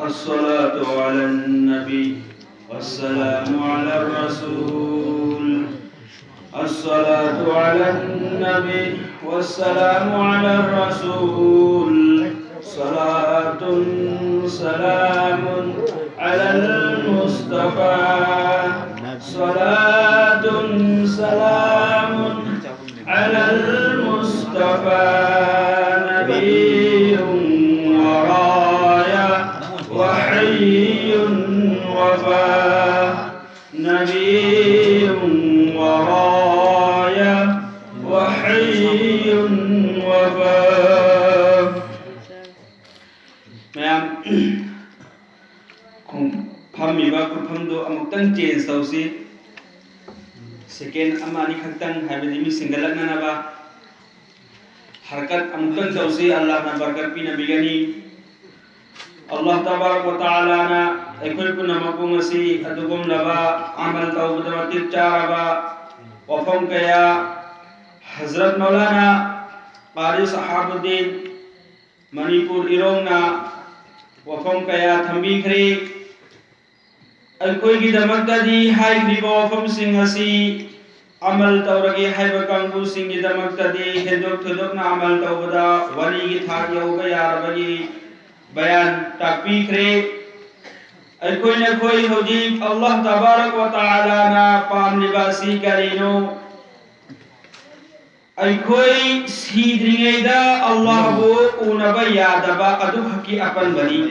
الصلاة على النبي والسلام على الرسول. الصلاة على النبي والسلام على الرسول. صلاة سلام على المصطفى. صلاة سلام على المصطفى. نبي ورايا وحي وفاء. نبي ورايا وحي وفاء. ميام فميبا كفمدو أمكتن چेंज توسي सेकेंड अमानी खक्तन हाइबेदि मि सिंगलक ननाबा हरकत अमुकन तौसी अल्लाह ना बरकत पी नबिगनी अल्लाह तबारक व तआला ना एकुल पुनमकु मसी अदुगुम लबा अमल तौबद मतिक चारबा वफम कया हजरत मौलाना कारी सहाबुद्दीन मणिपुर इरोंगना वफम कया थंबीखरे अखोई की दमकददी हाई ग्रीबो वफम सिंह असी अमल तौरगे हाइबा कांगू सिंह की दमकददी हेदोक थदोकना अमल तौबदा वली की थाक यौबा यारबगी बयान ताकपीखरे अखोई न खोई होजी अल्लाह तबारक व तआला ना पाम निवासी करीनो अखोई सीद्रिंगैदा अल्लाह वो उनबा यादबा अदु हकी अपन बनी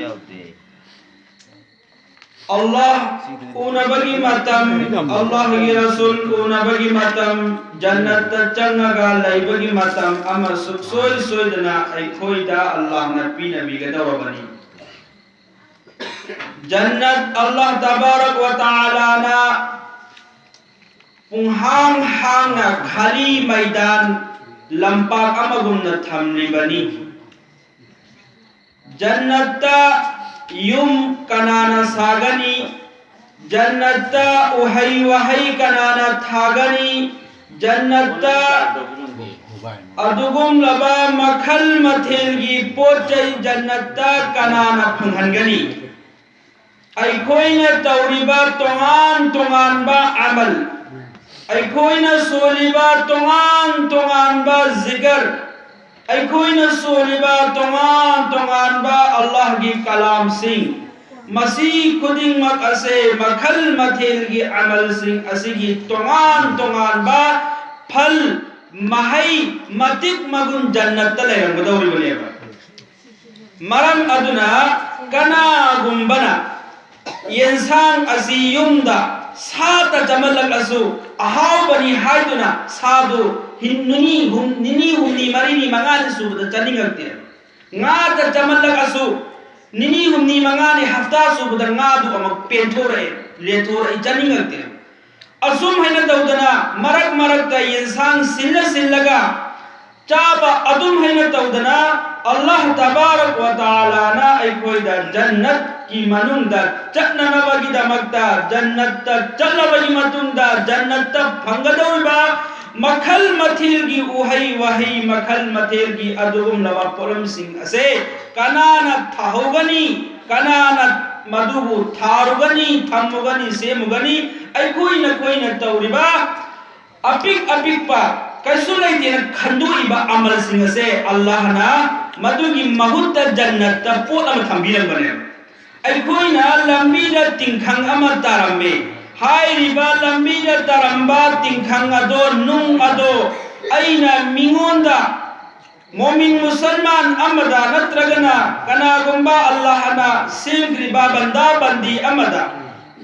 Allah unabagi matam Allah gi rasul unabagi matam jannat changaga laibagi matam ama soy soy dana ai khoida Allah nabi nabi gadawa bani jannat Allah tabarak wa taala na punghang hang na khali maidan lampak amagumna thamli bani jannat युम कनाना सागनी जन्नता उहई वहई कनाना थागनी जन्नता अदुगुम लबा मखल मथेलगी पोचई जन्नता कनाना फंगनगनी अखोइना तौरिबा तोंगान तोंगान बा अमल अखोइना सोलिबा तोंगान तोंगान बा जिक्र अखोइना सोलिबा तोंगान तोंगान बा अल्लाह की कलाम सिंह मसी खुदिंग मक असे मखल मथेल की अमल सिंह असी की तोंगान तोंगान बा फल महई मतिक मगुन जन्नत तले रंगदौरी बनेबा मरम अदुना कना गुंबना यंसान असी युमदा साता जमलक असु अहाव बनी हाइदुना सादु हिन्नुनी निनी हुमनी मरिनी मंगानी सुबदा चनिंगक्ते ngada jamalak asu nini humni mangani hafta subda ngadu amak penthore lethore janingakte asum haina daudana marak marak ta insan silla sillaga chaba adum haina daudana Allah tabarak wa taala na ai koida jannat ki manunda chakna nabagi damakta jannat ta chalabagi matunda jannat ta phangadawiba मखल मथिल की उहई वही मखल मथिल की अदुगुम लवा pollen Singh असे कनाना थाहोगनी कनाना मधुबु थारुगनी थमुगनी सेमुगनी आई कोई न तौरिबा अपिक अपिक पा कैसु लेते न खंदुइबा अमल सिंह असे अल्लाह ना मधुगी महुत जन्नत त पोल अम थंबिरन बने आई कोई न लंबी द तिंखंग अम तारमे हाय रिबा लंबी द तरंबा तिंखंग अदो नुंग अदो अइना मिंगोंदा मोमिन मुसलमान अमदा नत्रगना कनागुंबा अल्लाह ना सिंग्रिबा बंदा बंदी अमदा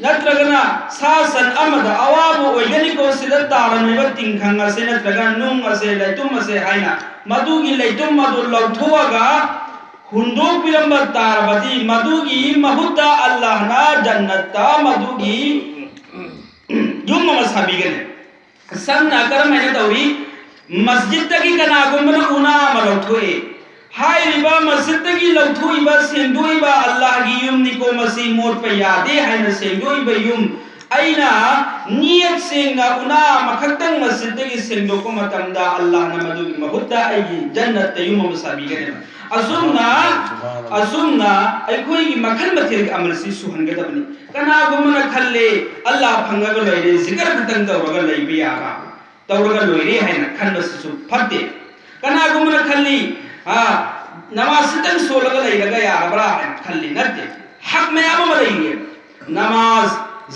नत्रगना सासन अमदा अवाबु ओयगनी को सिलत तारमिबा तिंखंग असे नत्रगन नुंग असे लैतुम असे हाइना मदुगी लैतुम मदु लौथुवागा हुंदोक पिलंबा तारबदी मदुगी महुता अल्लाह ना जन्नता मदुगी युम मसाबिगने संना करम है तौरी मस्जिद तकी कनागुंबना उना मलौथोए हाय रिबा मस्जिद तकी लौथोइबा सेंदोइबा अल्लाह की युम निको मसी मोर पे यादे है न सेंदोइबा yum aina niyat sengna una makhaktan masjid gi sengdo ko matamda Allah na madu mahutta ai jannat tayum masabi gane asumna ai khoi gi makhan mathil amal si suhan ga dabni kana gumna khalle Allah phanga ga loire zikr khatang tawra lai bi aba tawra loire haina khan su phatte kana gumna khalli namaz tang solaga lai ga ya bra khalli natte haq me aba lai namaz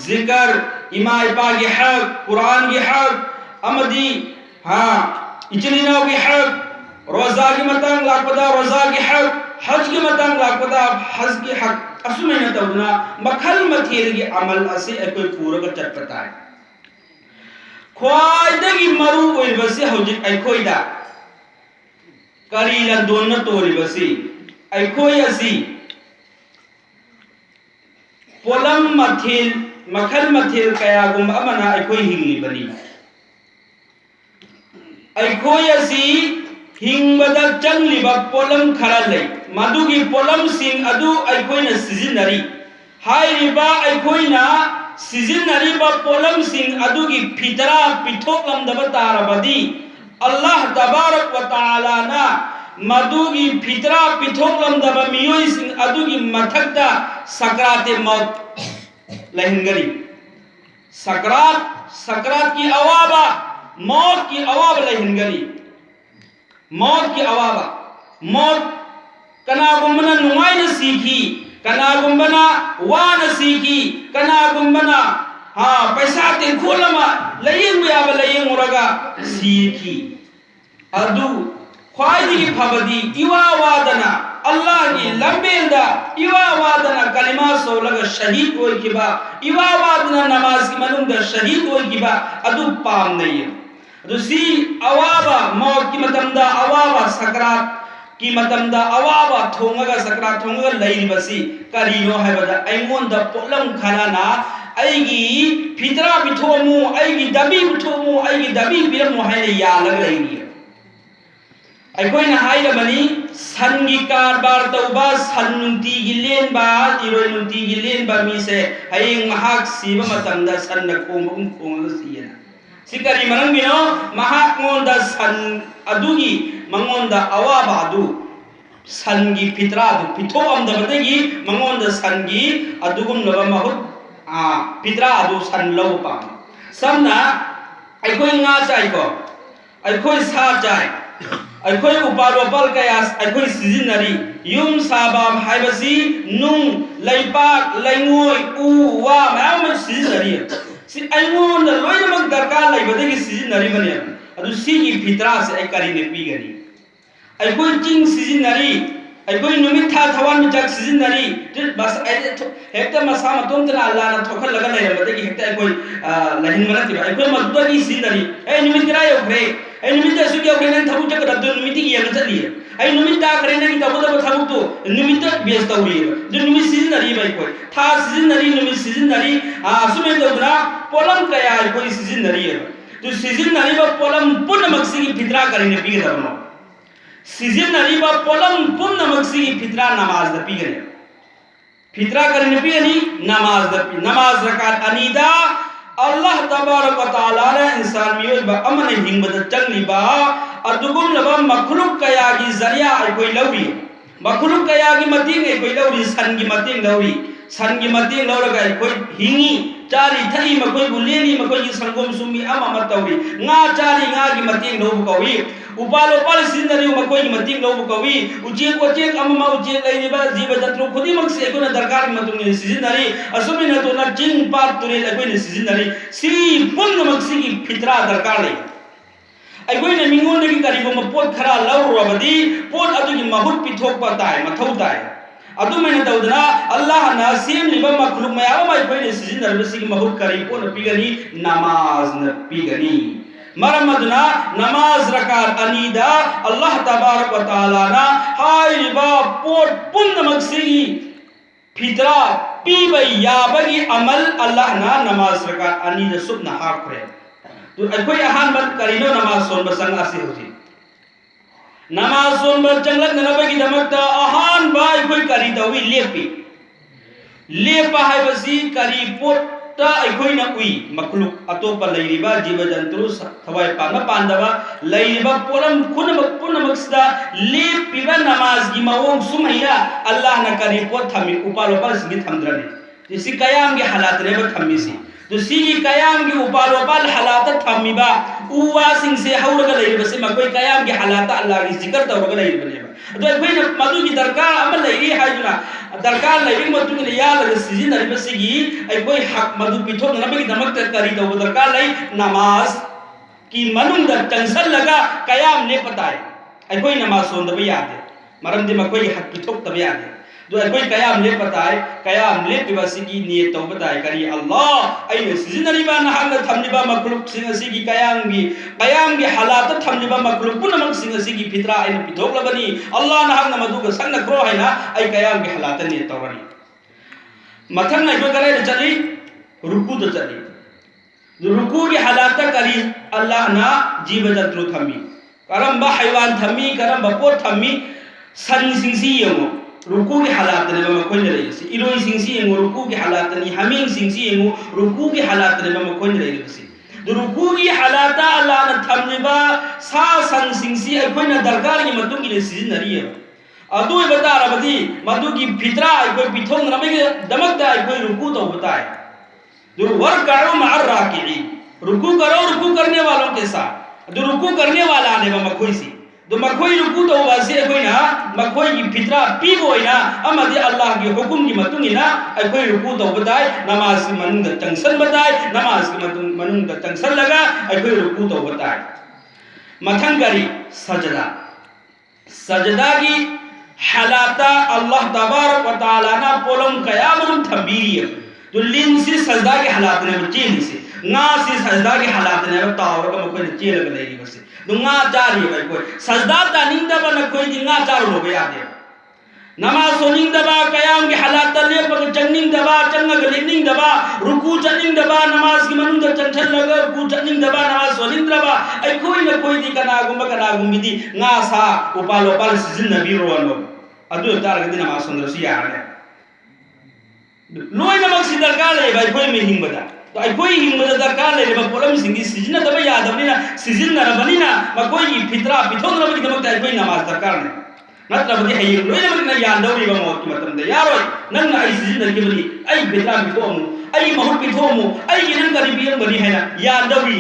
zikr ima ipa gi haq quran gi haq amadi ijlina gi haq roza gi matang lakpada roza gi haq haj gi matang lakpada haj gi haq asumena tawna makhal mathil gi amal ase ekoi pura ga chatpata khwai dagi maru oi basi hojik ai khoida kari lan don na tori basi ai khoi asi polam mathil makhal mathil kaya gum amana ai khoi hingli bani ai khoi asi hingbada changliba polam khara lei madugi polam sing adu ai khoi na sizinari hairiba ai khoi na sizinari ba polam sing adugi fitara pithok lamdaba tarabadi Allah tabarak wa taala na madugi fitara pithok lamdaba miyoi sing adugi mathakta sakrate maut lahingari sakrat ki awaba maut ki awaba lahingari maut ki awaba maut kana gumbana numai na sikhi kana gumbana wa na sikhi kana gumbana paisa te kholama layeng ya ba layeng uraga sikhi adu khwaidi ki phabadi iwa wadana Allah ni lambenda iwa wadana kalima solaga shahid hoy kiba iwa wadana namaz ki manunda shahid hoy kiba adu pam nahi adu si awaba maut ki matamda awaba sakrat ki matamda awaba thongaga sakrat thongaga lairibasi karino haibada aingon da polam khanana aigi fitra bithomu aigi dabi bithomu aigi dabi biramu haina yalaga laini aikoina haida bani sangi karbar tauba sanunti gilen ba iroi nunti gilen ba mi se hayeng mahak siba matamda sanna khomum khonga siyana sikari manang bino mahak ngonda san adugi mangonda awaba adu sangi fitra adu pitho amda badagi mangonda sangi adugum laba mahut fitra adu san law pa samna aikoi nga chai ko aikoi sa chai aikoi uparopal kayas aikoi sizinari yum sabam haibasi nung laipak laingoi u wa mayam sizinari si aingon da loina mag darkar laibadagi sizinari bani adu sigi fitra se ai kari ne pigani aikoi ting sizinari aikoi numit tha thawan mi jak sizinari bas hekta masa matom tana Allah na thokal laga lai badagi hekta aikoi lahin manati aikoi madudagi sizinari ai numit kirayo khre ai numit su kya khre nan thabu jak raddu numit ki yang chali ai numit ta khre nan tabu da thabu to numit bes tawri je numit sizinari bai koi tha sizinari numit sizinari asume dawra polam kaya aikoi sizinari to sizinari ba polam punna maksi ki fitra karine pige dabno sizinari ba polam punna maksi ki fitra namaz da pige fitra karine pige ni namaz rakat anida Allah tabarak wa taala na insan miyoi ba amane hingbada changli ba adugum laba makhluk kaya gi zariya ai koi lawi makhluk kaya gi mating ai koi lawi san gi mating lawi san gi mating lawraga ai koi hingi chari thai makoi buleni makoi gi sangom sumi ama matawi nga chari nga gi mating no bukawi upalo pal sinari makoi gi mating no bukawi uje ko je ama uje lai ni ba jiba jatru khudi mak se ko na darkar matung ni sizinari asumi na to na jing pat turi ai koi ni sizinari si pun mak si gi fitra darkar lai ai koi na mingon de gi kari ko mapot khara lawro badi pot adu gi mahut pithok pa tai mathau tai adu mena daudna Allah na sim liba makhluk maya mai koi ne sizinar bisi gi mahut kari ko na pigani namaz na pigani maramadna namaz rakat anida Allah tabarak wa taala na hai liba pot pun maksi fitra pi bai ya bagi amal Allah na namaz rakat anida subna hakre to koi ahan ban karino namaz son basang ase hoji namaz son bar changlak nanabai ki damakta ahan bai koi kari dawi lepa hai basi kari pot ता अखोइना उई मखलुक अतोपा लैरिबा जीव जंतु थवाई पाना पांडवा लैरिबा pollen पुनमक्सदा लेपिबा नमाज की मवोंग सुमैया अल्लाह न करी पोत थमी उपालोपा सिगी थमद्रने जिसी कयाम के हालात ने थमीसी तो सिगी कयाम के उपालोपा हालात थमीबा उवा सिंह से हौरगा लैरिबा से मकोई कयाम के हालात अल्लाह की जिक्र तौरगा लैरिबने तो अखोइना मदु की दरकार अमल लैरि हाइजुना दरकार लैरिंग मतुंग ने याल सिजिनरिबा सिगी अखोइ हक मदु पिथोनबगी दमक करी तौब दरकार लै नमाज की मनुंग द टेंशन लगा कयाम ने पताए अखोइ नमाज सोंदब यादे मरमदि मकोइ हक पिथोक्तब यादे जो अखोइ कयाम ले पताए कयाम ले पिबसिगी नियत तौब ताए करी अल्लाह अइने सिजिनरिबा नहांग थमनिबा मखलुक सिंग सिगी कयाम की हालात थमनिबा मखलुक पुनमक सिंग सिगी फित्रा अइने पिथोक्लबनी अल्लाह नहांग मदुग संग क्रो हैना अइ कयाम की हालात ने तौरनी मथंग अखोइ करे चली रुकू तो चली रुकू की हालात करी अल्लाह ना जीव जंतु थमी करम हैवान थमी करम पोत थमी सन सिंसी यमो रुकू की हालात ने मखोइन लेसी इरोई सिंसी यमो रुकू की हालात नि हमिंग सिंसी यमो रुकू की हालात ने मखोइन लेसी रुकू की हालात अल्लाह ना थमनिबा सा सन सिंसी अखोइन दरकार की मतुंग की सिजिनरी अदु बतारबदी मदु की फित्रा अखोइ पिथोंग नबगे दमकदा अखोइ रुकू तो बताए जो वर्कअू मअर राकिईन रुकू करो रुकू करने वालों के साथ जो रुकू करने वाला ने मखोइ सी तो मखोइ रुकू तो वासे अखोइना मखोइ की फित्रा पीबोइना अमदि अल्लाह की हुकुम की मतुंगिना अखोइ रुकू तो बताए नमाज की मनुंग तंगसन बताए नमाज की मनुंग तंगसन लगा अखोइ रुकू तो बताए मथंग करी सजदा सजदा की हालाता अल्लाह तबारक व तआला ना पोलम कयामम थबीरिय तो लिन से सजदा के हालात ने चेल से ना से सजदा के हालात ने तावर का मखोइ चेल के लेरी बसे दुंगा चारी भाई कोई सजदा तानिंग दबा न कोई दिंगा चारो लो बया दे नमाज सोनिंग दबा कयाम के हालात ले पग चंगिंग दबा चंग गलिंग दबा रुकू चनिंग दबा नमाज की मनुंग द चंचल लगा रुकू चनिंग दबा नमाज सोनिंग दबा आई कोई न कोई दी कना गुंबिदी nga सा उपालो पाल सिजिन नबी रोनो अदु तार गदि नमाज सोंदर सी याने लोई नमक सी दरकार ले भाई कोई में हिंबदा तो आई कोई हिंबदा दरकार ले बा पोलम सिंगी सिजिन दबा यादबनी ना सिजिन नरबनी ना बा कोई फित्रा पिथोंग नबगी दमक आई कोई नमाज दरकार ने नत्रबदी है लोई नमक ना यादौरी बा मौत की मतम दे यारोय नंग ना आई सिजिन नरबनी आई फित्रा पिथोमु आई महु पिथोमु आई गिनन करी बियम बनी है ना यादौरी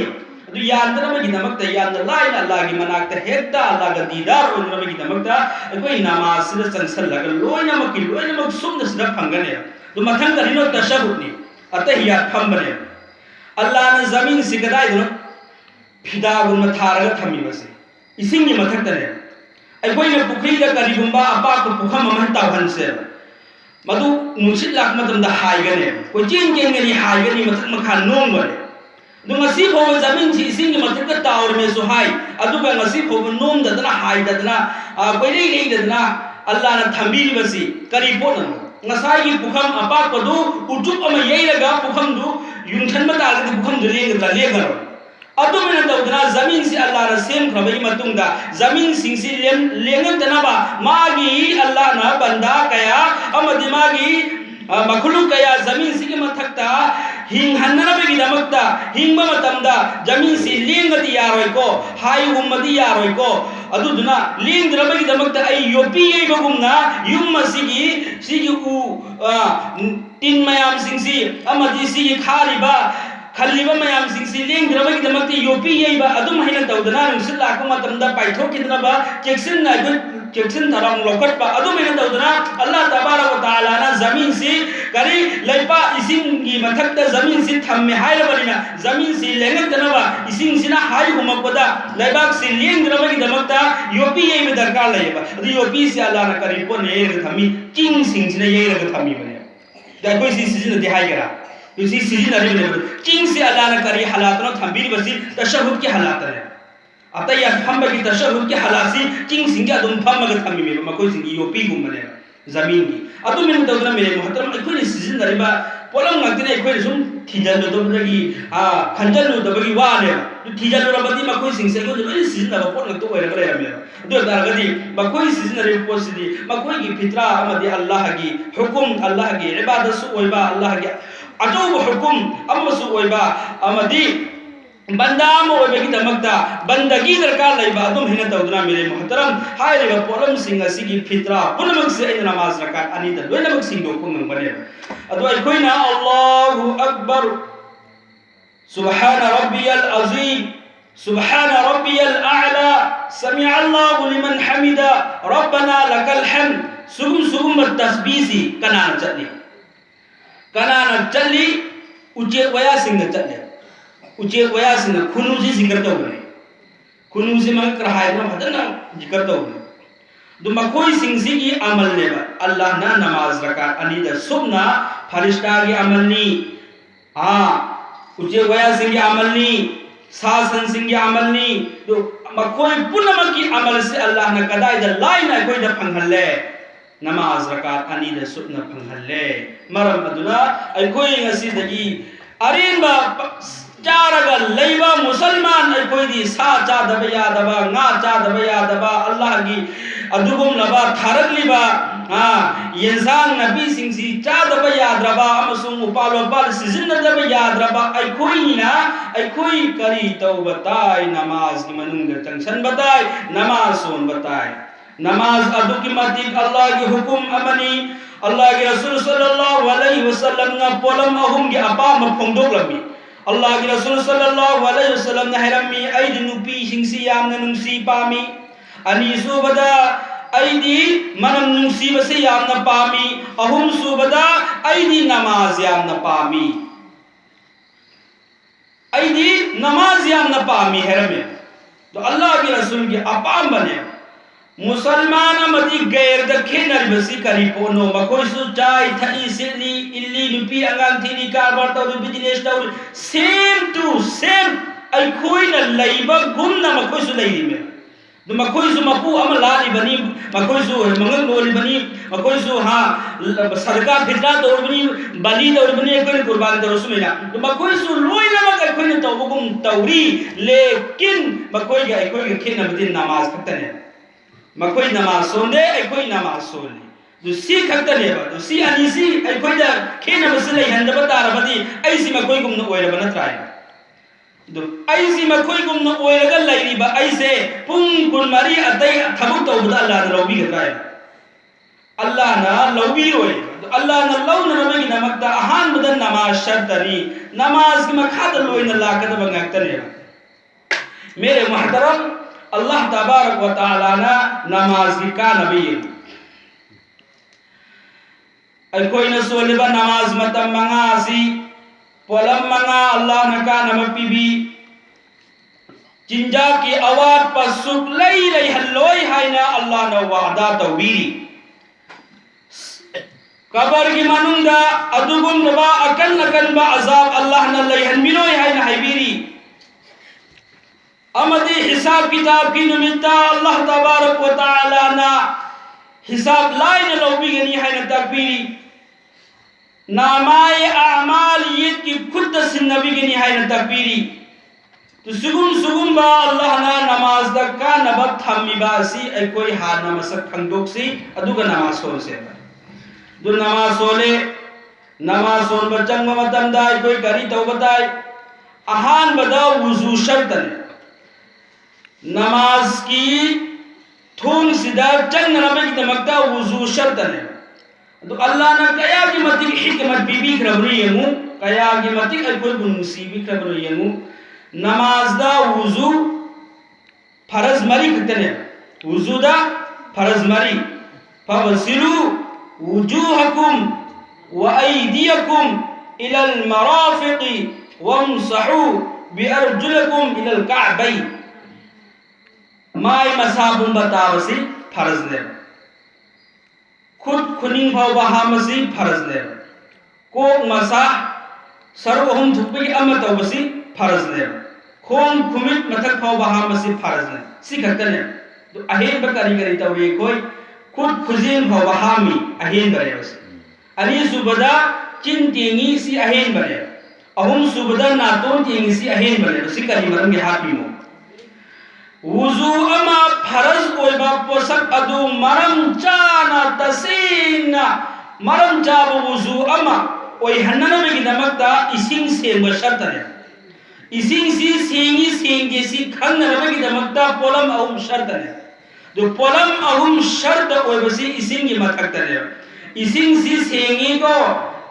तो यादरबगी दमक ता याद लाइन अल्लाह की मनाक ता हेक्ता अल्लाह का दीदार ओनरबगी दमक ता कोई नमाज से चंसल लगा लोई नमक सुम दसदा फंगने तो मथंग करिनो तशहुद नि अतहिया थंबने अल्लाह ने जमीन से गदाय दो फिदा गुन थारगा थमी बसे इसिंग नि मथक तने आई कोई ने पुखरी दा करिगुंबा अपा को पुखम मन तावन से मधु नुसित लाख मतम दा हाइगने कोई चेन केंगनी हाइगनी मथक मखा नोंग बरे दो ngasi pho zamin chi ising ni mathak ta taur me so hai adu ga ngasi pho nom da dana hai da dana koi nei da dana Allah na thambiri basi kari pon ngasai gi pukham apa ko du utup ama yei laga pukham du yungthan ma ta ga pukham du le ga le ga adu me na dana zamin si Allah na sem khrabai matung da zamin sing si lengan dana ba magi Allah na banda kaya amadi magi makhluk kaya zamin si ki mathak ta हिंग हन्नरबगी दमकता हिंग मतमदा जमीन से लेंगदी यारोय को high उम्मदी यारोय को अदुदुना लेंगद्रबगी दमकता आई योपी येबगुमना yum मसिगी सिगी उ तीन मयाम सिंसी अमदी सिगी खारिबा खल्लिबा मयाम सिंसी लेंगद्रबगी दमकता योपी येबा अदुम हैना तौदना नुसिल लाको मतमदा पाइथोकिदनबा चेक्सिन नागु चेक्सिन तरम लोकटबा अदुम हैना तौदना अल्लाह तबारक व तआला ना जमीन से करी लैपा इसिंग की मथक जमीन से थम्मे हाय बलिना जमीन से लेंगन तनबा इसिंग सिना हाय हुमकदा लैबाक से लेंग रबगी दमकता योपी ये में दरकार लेबा अदि योपी से अल्लाह न करी पो ने रे थमी किंग सिंग सिना ये रे थमी बने दा कोई सी सिजन दे हाय करा तो सी सिजन अरे बने किंग से अल्लाह न करी हालात न थंबीर बसी तशहुद की हालात है अतया थंबगी तशहुद की हालासी किंग सिंग अदुम थमग थमी में मकोई सिंग योपी गुम बने जमीन की अदु में तौदना मेरे मोहतरम अखोई सिजन दरिबा पोलम ngaktina अखोई सुम थिजल दो दबगी खंजल दो दबगी वाने तो थिजल रबदी मखोई सिंसे को लोई सिजन दबा पोल तो ओरे करे रमे दो दारगदी मखोई सिजन रे पोसिदी मखोई की फित्रा अमदी अल्लाह की हुकुम अल्लाह की इबादत सु ओइबा अल्लाह की अचौब हुकुम अमसु ओइबा अमदी बंदा की दमकता बंदगी दरकार लेबा अदुम हिना तौदना मेरे मोहतरम हायरेबा पोलम सिंग असिगी फित्रा पुनमक से इन नमाज रकात अनि द लोइनमक सिंग दो पुंग बने अदो अखोइना अल्लाहु अकबर सुबहान रब्बियल अजीम सुबहान रब्बियल अअला समिअ अल्लाहु लिमन हमिदा रब्बना लकल हम्द सुगुम तस्बीह कनाना चली उचे वया सिंग चले उचे वया सिंग खुनु जी जिक्र तौबने खुनु से मग कराहायना फदना जिक्र तौबने दु मखोई सिंग सी की अमल लेबा अल्लाह ना नमाज रकात अनि द सुबना फरिश्ता की अमलनी हां उचे वया सिंग की अमलनी सासन सिंह की अमलनी दु मखोई पुनम की अमल से अल्लाह ना कदाई द लाइना कोई द फंगले नमाज रकात अनि द सुबना फंगले मरम अदुना अखोई ngasi दगी अरिनबा चारगा लैबा मुसलमान अखोइदी सा चादब यादबा nga चादब यादबा अल्लाह की अदुगुम लबा थारगलिबा यंसांग नबी सिंसी चादब याद्रबा अमसुंग उपालो पाल सिजिनदब याद्रबा अखोइना अखोइ करी तौबताय नमाज की मनुंग तंगसन बताय नमाज सोन बताय नमाज अदु की मतिक अल्लाह की हुकुम अमनी अल्लाह के रसूल सल्लल्लाहु अलैहि वसल्लम ना पोलम अहुम की अपाम फोंदोक लमी अल्लाह के रसूल सल्लल्लाहु अलैहि वसल्लम ने हरमी ऐद नुपी सिंसी यामना नुंसी पामी अनि सुबदा ऐदी मनम नुंसी बसे यामना पामी अहुम सुबदा ऐदी नमाज यामना पामी ऐदी नमाज यामना पामी हरमे तो अल्लाह के रसूल के अपाम बने मुसलमान अमदी गैर द खेनरबसी करी पोनो मखोइसु चाय थई सिली इल्ली नुपी अंगांग थीनी कारबार तौ बिजनेस तौ सेम टू सेम अखोइना लैबा गुमना मखोइसु लैरी में दु मखोइसु मपू अम लाली बनी मखोइसु मंगल लोली बनी मखोइसु हां सदका फितरा तौ बनी बलि तौ बनी कोन कुर्बान तौ सुमेना दु मखोइसु लोइना मक अखोइना तौ गुम तौरी लेकिन मखोइ के अखोइ के खेनबदी नमाज खतने मखोई नमाज सोंदे अखोई नमाज सोली दु सी खतनेबा दु सी अनिसी अखोई दा खेना बसले हंदबा तारबदी ऐसी मखोई गुमन ओइरबा नत्राय दु ऐसी मखोई गुमन ओइरगा लैरिबा ऐसे पुंग कुन मरी अतै थबुक तौबदा अल्लाह ना लौबी गराय अल्लाह ना लौबी रोय अल्लाह ना लौन रबगी नमकता अहान बदन नमाज शर्तनी नमाज की मखाद लोइन लाकत बंगतनेबा मेरे मोहतरम अल्लाह तबारक व तआला ना नमाज की का नबी अखोइना सोलिबा नमाज मतम मंगासी पोलम मंगा अल्लाह न का नम पीबी जिंजा की अवाद पसुक लई रही हल्लोई हाइना अल्लाह न वादा तौबीरी कबर की मनुंगा अदुगुम नबा अकल नकन बा अजाब अल्लाह न लई हनबिलोई हाइना हाइबीरी अमदी हिसाब किताब की निमित्ता अल्लाह तबारक व तआला ना हिसाब लाइन लौबी गनी है न तकबीरी नामाए अमाल ये की खुद सिन नबी गनी है न तकबीरी तो सुगुम बा अल्लाह ना नमाज द का नबत थमिबासी ए कोई हा नमसक खंदोक सी अदुगा नमाज सोल से दु नमाज सोले नमाज सोल बचंग मतम दा कोई करी तौबताय अहान बदा वुजू शर्तन नमाज की थूम सिदा चंग नबी की दमकता वुजू शर्त है तो अल्लाह ने कया की मति हिकमत बीबी खबरी यमु कया की मति कोई मुसीबी खबरी यमु नमाज दा वुजू फर्ज मरी खतने वुजू दा फर्ज मरी फवसिलु वुजूहकुम व अयदियकुम इलल मराफिq वमसहू बिअरजुलकुम इलल कअबैन माय मसाबुम बतावसी फर्ज ने खुद खुनिंग भाव बहामसी फर्ज ने कोक मसा सर्वहुम थुपी अमतवसी फर्ज ने खोम खुमित मथक भाव बहामसी फर्ज ने सिखतने तो अहेन बकरी करी तवरी कोई खुद खुजिन भाव बहामी अहेन बरेवसी अनी सुबदा चिन तेंगी सी अहेन बरे अहुम सुबदा नातोन तेंगी सी अहेन बरे सिकरी मरम के हाथ बीमो वुजू अमा फरज ओइबा पोसक अदु मरम चाना तसीना मरम चाब वुजू अमा ओइहन्ननबगिदमक्ता इसिंग सेंग शर्तने इसिंग सी सेंगी सेंगे सी खंगनबगिदमक्ता पोलम अहुम शर्तने दो पोलम अहुम शर्त ओइबसी इसिंग की मथक्तने इसिंग सी सेंगी को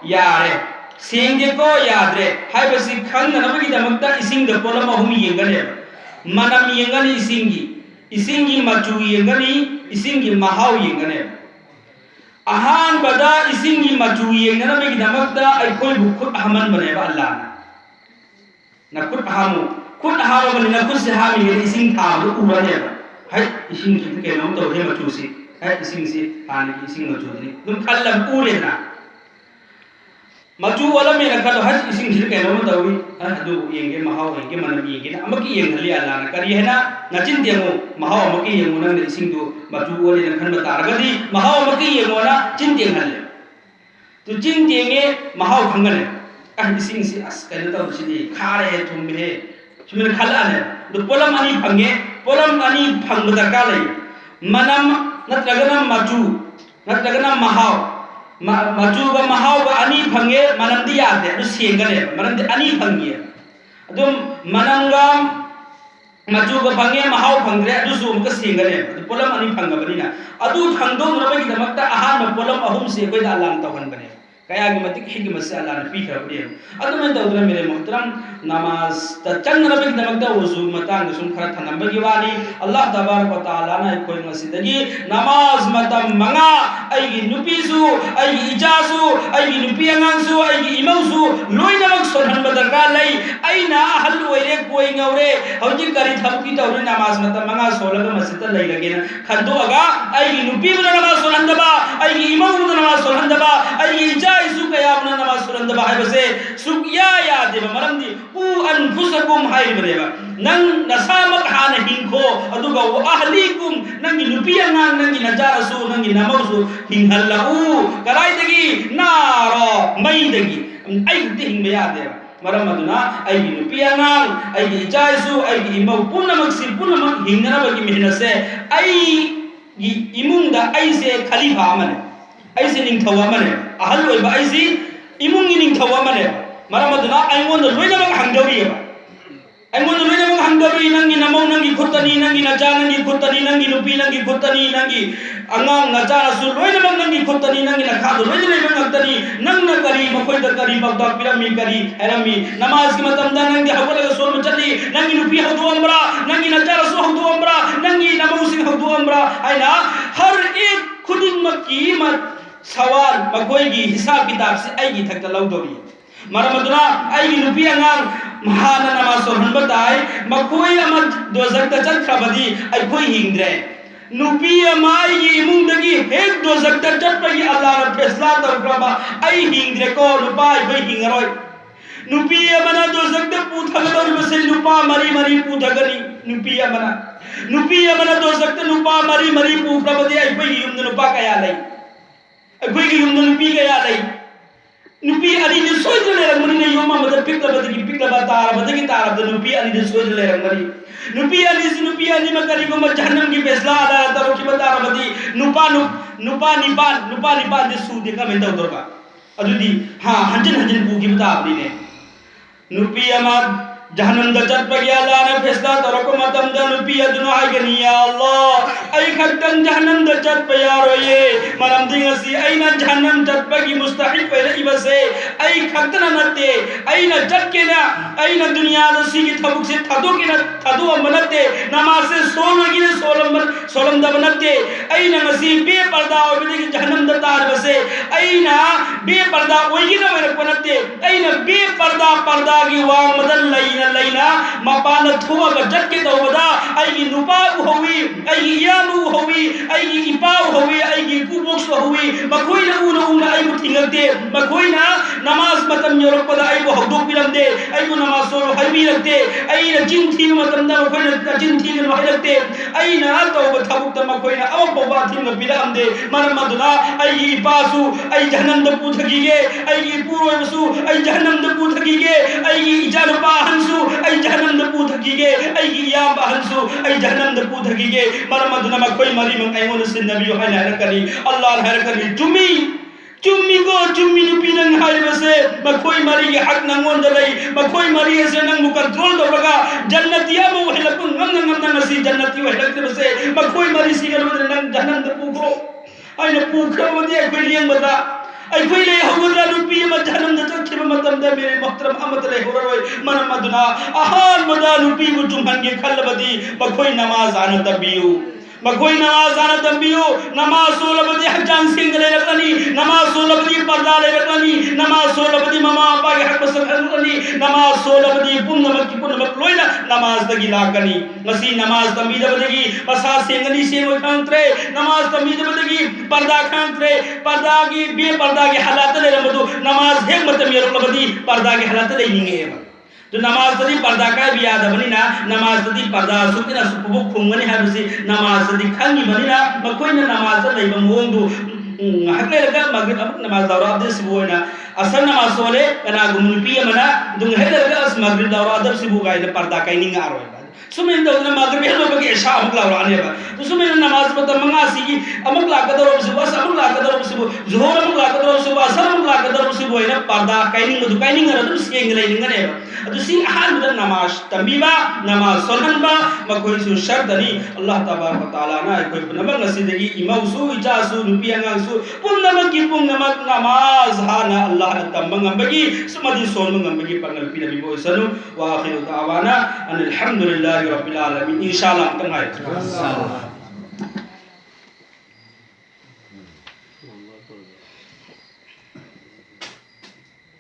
यारे सेंगे को यादरे हाइबसी खंगनबगिदमक्ता इसिंग द पोलम अहुम येंगने मनम येंगनी इसिंगी मचु येंगनी इसिंगी महाव येंगने अहान बदा इसिंगी मचु येंगनबगिदमक्ता अइखोय बुखुत हमन बनेबा अल्लाह ना खुद हामो बनी ना खुद से हामी है इसिंग थाम उबने है इसिंग की के नाम तो है मचु से है इसिंग से हाने की इसिंग मचु नहीं तुम खल्लम उरे ना मचु वाला में ना खलो है इसिंग से के नाम तो भी दो येंगे महाव येंगे मनम येंगे ना अमकी येंग हली अल्लाह ना करी है ना नचिन देमो महाव अमकी येंगो ना इसिंग दो मचु वाले ना खन बता रगदी महाव अमकी येंगो ना चिन देंग हले तो चिन देंगे महाव खंगने इसिंग से अस कहने तो उसी खारे तुम्हे सुमन खला ने तो पोलम अनी फंगे पोलम अनी फंग दरकार ले मनम नत्रगना मचु नत्रगना महाव मचु ग महाव ग अनी फंगे मनम दिया दे तो सेंगने मनम दे अनी फंगे तो मनम ग मचु ग फंगे महाव फंगरे तो सुम ग सेंगने तो पोलम अनी फंग बनी ना अदु फंगदो नबे की दमकता आहान पोलम अहुम से कोई अल्लाह तवन बने कया की मतिक हिकमत से अल्लाह ने पी खबरे अदु में दौदरा मेरे मोहतरम नमाज तचन नबी दमकता वजू मतांग सुम खरा थनबगी वाली अल्लाह तबारक व तआला ने कोई मसिदगी नमाज मतम मंगा अइगी नुपीसु अइगी इजासु अइगी नुपी अंगांसु अइगी इमौसु लोइनमक सोनहन बदरकार लै अइना अहल ओइरे कोई ngauरे हौजि करी थबकी तौरे नमाज मतम मंगा सोलग मसिद लै लगेना खंदोगा अइगी नुपी बना नमाज सोलहंदबा अइगी इमौ बना नमाज सोलहंदबा अइगी इजासु कयाबना नमाज सोलहंदबा हाइबसे सुकिया यादेबा मरमदी उ अनफुसकुम हाइबरेबा नंग नसामक हाना हिंखो अदुगा व अहलीकुम नंगी नुपी अंगांग नंगी नजारसु नंगी नमौसु हिंहल्लाउ कराइदगी नारो मईदगी अइगते हिंबे यादेबा मरम अदुना अइगी नुपी अंगांग अइगी इजासु अइगी इमौ पुनमक हिंगनबगी मेहनसे अइगी इमुंगदा अइसे खलीफा अमने अइसे निंगथौ अमने अहल ओइबा अइसी इमुंगी निंगथौ अमने मरम अदुना अइंगोंद लोइनमक हंगदौरियबा अइंगोंद लोइनमक हंगदौरि नंगी नमौ नंगी खुतनी नंगी नचा नंगी खुतनी नंगी नुपी नंगी खुतनी नंगी अंगांग नचारसु लोइनमक नंगी खुतनी नंगी नखादो लोइनमक नंगतनी नंगना करी मखोइदा करी बगदा पिरमी करी हेरमी नमाज की मतमदा नंगी हवलगा सोल चली नंगी नुपी हवदो अमरा नंगी नचारसु हवदो अमरा नंगी नमौसिंग हवदो अमरा आइना हर एक खुदिंगमक की मत सवाल मखोइगी हिसाब किताब से आइगी थकता लौदोरी मरमदुना आइगी नुपी अंगांग महाना नमाज सोहन बताए मखोई अमा दोजक चलखबदी अइखोई हिंद्रे नुपी अमाई इमुंगदगी हेक दोजक चलपगी अल्लाह ने फैसला तौरबा आई हिंद्रे को नुपा अइखोई हिंगरोय नुपी अमना दोजक पुथगदौरबसे नुपा मरी मरी पुथगनी नुपी अमना दोजक नुपा मरी मरी पुप्रबदी अइखोई युम नुपा कया लै अइखोई युम नुपी कया लै नुपी अली ने सोइद लेरमनी ने योमा मदर पिकलबा तारबदगी तारबद नुपी अली ने सोइद लेरमनी नुपी अली मकरी को जहन्नम की फैसला अदा तरो की बतारबदी नुपा निपान दे सु देखा में दौदरबा अदुदी हां हंजन बू की बताबनी ने नुपी अमा जहन्नम द चटपगी अल्लाह ने फैसला तरो को मतम द नुपी अदुनो आइगनी या अल्लाह आई खतन जहन्नम द चटप यारोये मरम दिंगसी आइना जहन्नम चटपगी मुस्तहिक पहले इबसे आई खतना नते आइना चटकेना आइना दुनिया द सिगी थबुक से थदो के न थदो अमनते नमाज से सोलगी ने सोलम द बनते आइना मसी बेपर्दा और बिदगी जहन्नम द तार बसे आइना बेपर्दा ओइगी न मेरे कोनते आइना बेपर्दा पर्दा की वांग मदल लैना मपान थुआ जट के तौबदा आई नुपा होवी आई यानु होवी आई इपाव होवी आई कुबोक्स होवी मखोइना उना आई मुथिंगते मखोइना नमाज मतम योरपदा आई हौदो पिरमदे आई नमाज सोरो हइबी रखते आई जिन थी मतम दा मखोइना जिन थी न हइरते आई ना तौब थबुक त मखोइना अब बबा थी न पिरमदे मरमदुना आई इपासु आई जहन्नम द पुथगीगे आई पुरोयसु आई जहन्नम द पुथगीगे आई इजारपा हंसु आई जहन्नम द पुथगीगे आई याम हंसु आई जहन्नम द पुथगीगे मरमदुना मखोइ मरी मंग आइमोन से नबी हाइना करी अल्लाह हर करी चुम्मीको चुम्मी नुपी नंग हाइबसे मखोई मरी के हक नंगोन दलई मखोई मरी से नंग कंट्रोल दौरगा जन्नतिया मो हेलक ngam ngasi jannati wa helak base मखोई मरी सिगल नंग जन्नत द पुखो आइना पुखो मदि अखोई लियंग बदा अखोई ले होगदा नुपी म जन्नत द चखिब मतम द मेरे मोहतरम अमत ले होरoi मन मदुना आहान मदा नुपी बु तुमहन के खलबदी मखोई नमाज आना तबियु मखोई नमाज आना तबियु नमाज सोलबदी हजान सिंह ले रखनी नमाज सोलबदी पर्दा ले रखनी नमाज सोलबदी ममा पापा के हक बस रखनी नमाज सोलबदी पुन्नमक लोइना नमाज दगी लाकनी मसी नमाज तमीद बदगी बसा सिंगनी से वो खांत्रे नमाज तमीद बदगी पर्दा खांत्रे पर्दा की बे पर्दा के हालात ले रमदो नमाज हेक मत मेरो लबदी पर्दा के हालात ले निंगे तो नमाज तदी पर्दा का भी याद बनी ना नमाज तदी पर्दा सुकिना सुपबो खुंगनी है बसी नमाज तदी खंगी बनी ना मकोई ना नमाज ले बमोंदो hakle laga maghrib amuk namaz dawra adab sibu na asar namaz sole kana gumulpi mana dung hele laga as maghrib dawra adab sibu ga ina parda kai ninga aro sumen do na maghrib helo bagi isha amuk lawra ane ba to sumen namaz pata manga sigi amuk la kadaro sibu as amuk la kadaro sibu zuhur amuk la kadaro sibu asar amuk la kadaro sibu ina parda kai ninga adu sing lai ninga ne ba adu si ahal mudan namaz tambiba namaz solhan ba makoi su shart ani Allah tabaraka taala na koi punama ngasidagi imausu ijasu nupianga Punnamak namaz hana Allah na tambang ambagi sumadi sonmang ambagi pangal pinabi bo isanu wa akhiru da'wana alhamdulillahi rabbil alamin insyaallah tengah insyaallah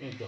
itu